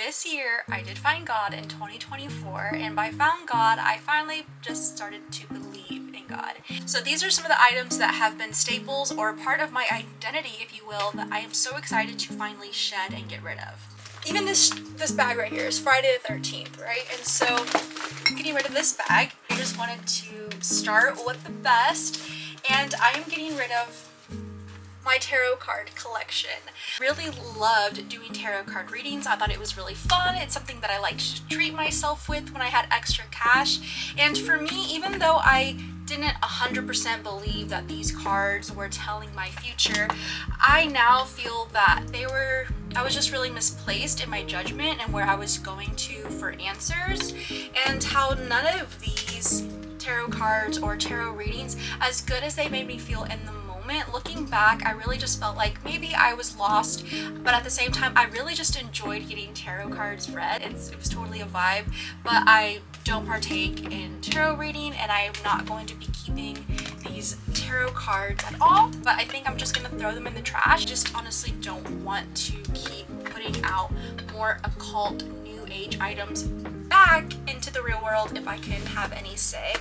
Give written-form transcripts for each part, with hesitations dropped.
this year I did find God in 2024, and by found God, I finally just started to believe in God. So these are some of the items that have been staples or part of my identity, if you will, that I am so excited to finally shed and get rid of. Even this bag right here is Friday the 13th, right? And so getting rid of this bag, I just wanted to start with the best, and I am getting rid of my tarot card collection. Really loved doing tarot card readings. I thought it was really fun. It's something that I liked to treat myself with when I had extra cash. And for me, even though I didn't 100% believe that these cards were telling my future, I now feel that I was just really misplaced in my judgment and where I was going to for answers, and how none of these tarot cards or tarot readings, as good as they made me feel in the moment, looking back, I really just felt like maybe I was lost, but at the same time, I really just enjoyed getting tarot cards read. It was totally a vibe, but I don't partake in tarot reading, and I am not going to be keeping these tarot cards at all, but I think I'm just gonna throw them in the trash. I just honestly don't want to keep putting out more occult new age items back into the real world if I can have any say.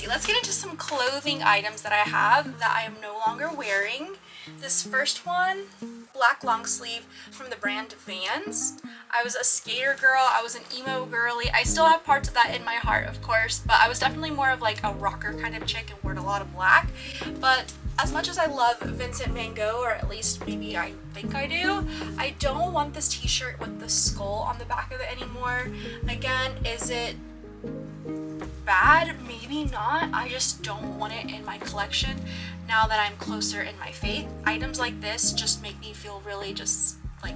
Let's get into some clothing items that I have that I am no longer wearing. This first one, black long sleeve from the brand Vans. I was a skater girl, I was an emo girly. I still have parts of that in my heart, of course, but I was definitely more of like a rocker kind of chick and wore a lot of black. But as much as I love Vincent Van Gogh, or at least maybe I think I do, I don't want this t-shirt with the skull on the back of it anymore. Again, is it bad? Maybe not. I just don't want it in my collection now that I'm closer in my faith. Items like this just make me feel really just like,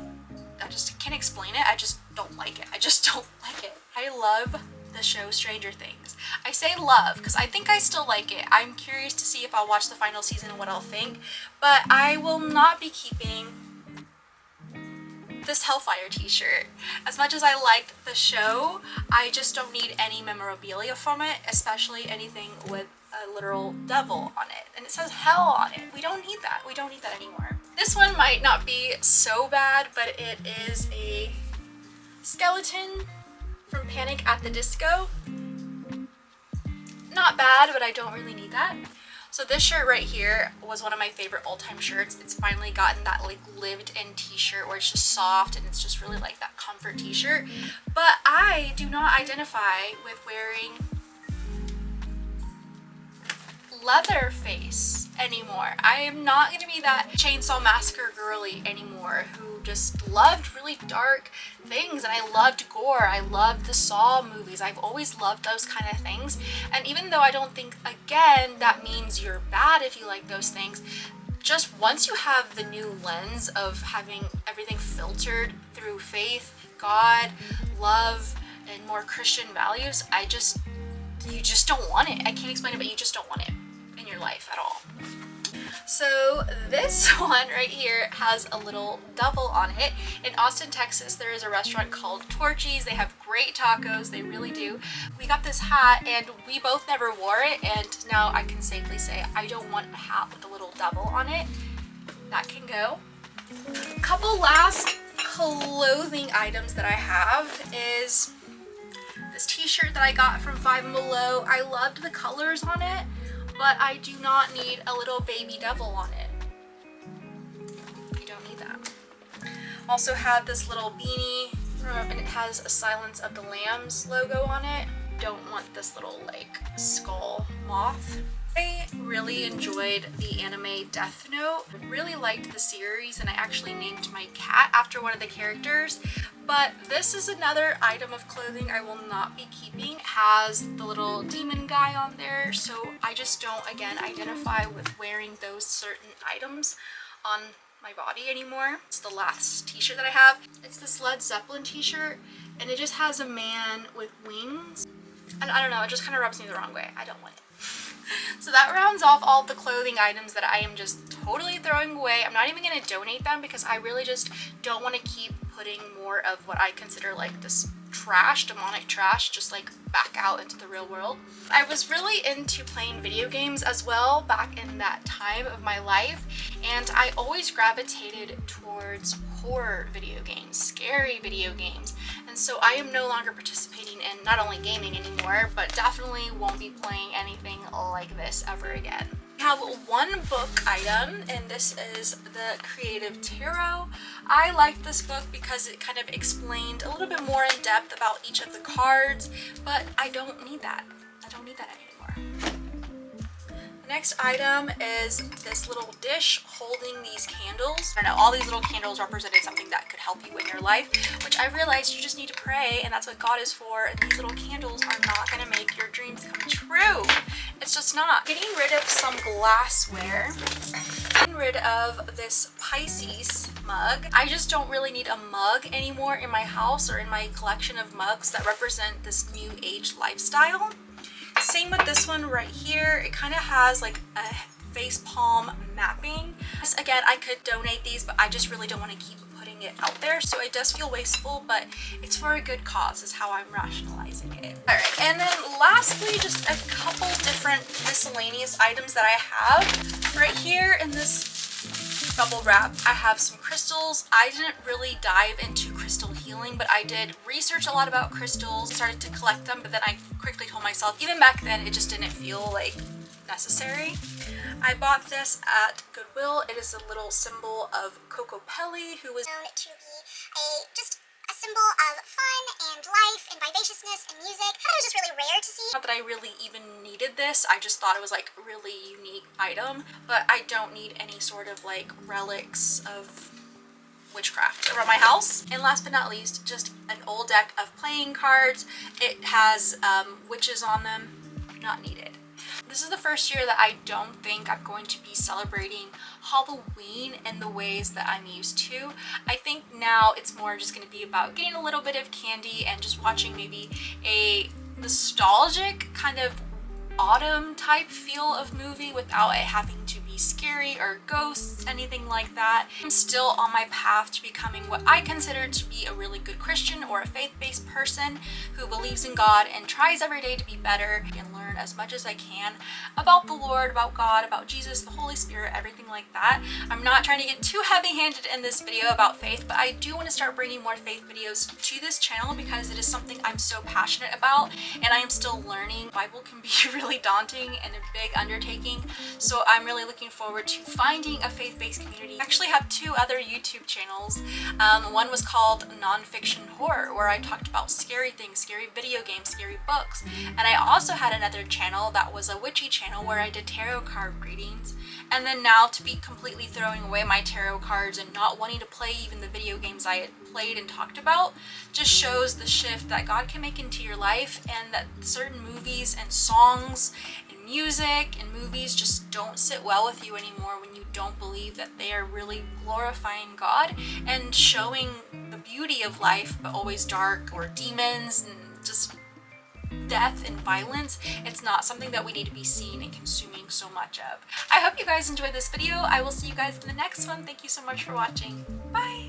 I just can't explain it. I just don't like it. I just don't like it. I love the show Stranger Things. I say love because I think I still like it. I'm curious to see if I'll watch the final season and what I'll think, but I will not be keeping this Hellfire t-shirt. As much as I liked the show, I just don't need any memorabilia from it, especially anything with a literal devil on it. And it says hell on it. We don't need that. We don't need that anymore. This one might not be so bad, but it is a skeleton from Panic at the Disco. Not bad, but I don't really need that. So this shirt right here was one of my favorite all-time shirts. It's finally gotten that like lived-in t-shirt where it's just soft and it's just really like that comfort t-shirt. But I do not identify with wearing Leatherface anymore. I am not going to be that Chainsaw Massacre girly anymore who just loved really dark things, and I loved gore. I loved the Saw movies. I've always loved those kind of things, and even though I don't think, again, that means you're bad if you like those things, just once you have the new lens of having everything filtered through faith, God, love, and more Christian values, you just don't want it. I can't explain it, but you just don't want it in your life at all. So this one right here has a little devil on it. In Austin, Texas, there is a restaurant called Torchy's. They have great tacos, they really do. We got this hat and we both never wore it, and now I can safely say I don't want a hat with a little devil on it. That can go. A couple last clothing items that I have is this t-shirt that I got from Five and Below. I loved the colors on it, but I do not need a little baby devil on it. I don't need that. Also have this little beanie and it has a Silence of the Lambs logo on it. Don't want this little like skull moth. I really enjoyed the anime Death Note. Really liked the series, and I actually named my cat after one of the characters. But this is another item of clothing I will not be keeping. It has the little demon guy on there, so I just don't, again, identify with wearing those certain items on my body anymore. It's the last t-shirt that I have. It's this Led Zeppelin t-shirt, and it just has a man with wings. And I don't know, it just kind of rubs me the wrong way. I don't want it. So that rounds off all of the clothing items that I am just totally throwing away. I'm not even going to donate them because I really just don't want to keep putting more of what I consider like this trash, demonic trash, just like back out into the real world. I was really into playing video games as well back in that time of my life, and I always gravitated towards horror video games, scary video games. And And so I am no longer participating in not only gaming anymore, but definitely won't be playing anything like this ever again. I have one book item, and this is the Creative Tarot. I liked this book because it kind of explained a little bit more in depth about each of the cards, but I don't need that. I don't need that anymore. The next item is this little dish holding these candles. I don't know, all these little candles represented something that could help you in your life, which I realized you just need to pray, and that's what God is for, and these little candles are not going to make your dreams come true. It's just not. Getting rid of some glassware. Getting rid of this Pisces mug. I just don't really need a mug anymore in my house or in my collection of mugs that represent this new age lifestyle. Same with this one right here. It kind of has like a face palm mapping. Again, I could donate these, but I just really don't want to keep putting it out there, so it does feel wasteful, but it's for a good cause is how I'm rationalizing it. All right, and then lastly, just a couple different miscellaneous items that I have right here in this bubble wrap. I have some crystals. I didn't really dive into crystal healing, but I did research a lot about crystals, started to collect them, but then I quickly told myself, even back then, it just didn't feel like necessary. I bought this at Goodwill. It is a little symbol of Coco Pelli, who was known to be just a symbol of fun and life and vivaciousness and music. I thought it was just really rare to see. Not that I really even needed this, I just thought it was like a really unique item, but I don't need any sort of like relics of witchcraft around my house. And last but not least, just an old deck of playing cards. It has witches on them. Not needed. This is the first year that I don't think I'm going to be celebrating Halloween in the ways that I'm used to. I think now it's more just going to be about getting a little bit of candy and just watching maybe a nostalgic kind of autumn type feel of movie without it having to be scary or ghosts, anything like that. I'm still on my path to becoming what I consider to be a really good Christian or a faith-based person who believes in God and tries every day to be better and learn as much as I can about the Lord, about God, about Jesus, the Holy Spirit, everything like that. I'm not trying to get too heavy-handed in this video about faith, but I do want to start bringing more faith videos to this channel because it is something I'm so passionate about and I am still learning. The Bible can be really daunting and a big undertaking, so I'm really looking forward to finding a faith-based community. I actually have two other YouTube channels. One was called Nonfiction Horror, where I talked about scary things, scary video games, scary books, and I also had another channel that was a witchy channel where I did tarot card readings. And then now to be completely throwing away my tarot cards and not wanting to play even the video games I had played and talked about just shows the shift that God can make into your life, and that certain movies and songs and music and movies just don't sit well with you anymore when you don't believe that they are really glorifying God and showing the beauty of life, but always dark or demons and just death and violence. It's not something that we need to be seeing and consuming so much of. I hope you guys enjoyed this video. I will see you guys in the next one. Thank you so much for watching. Bye!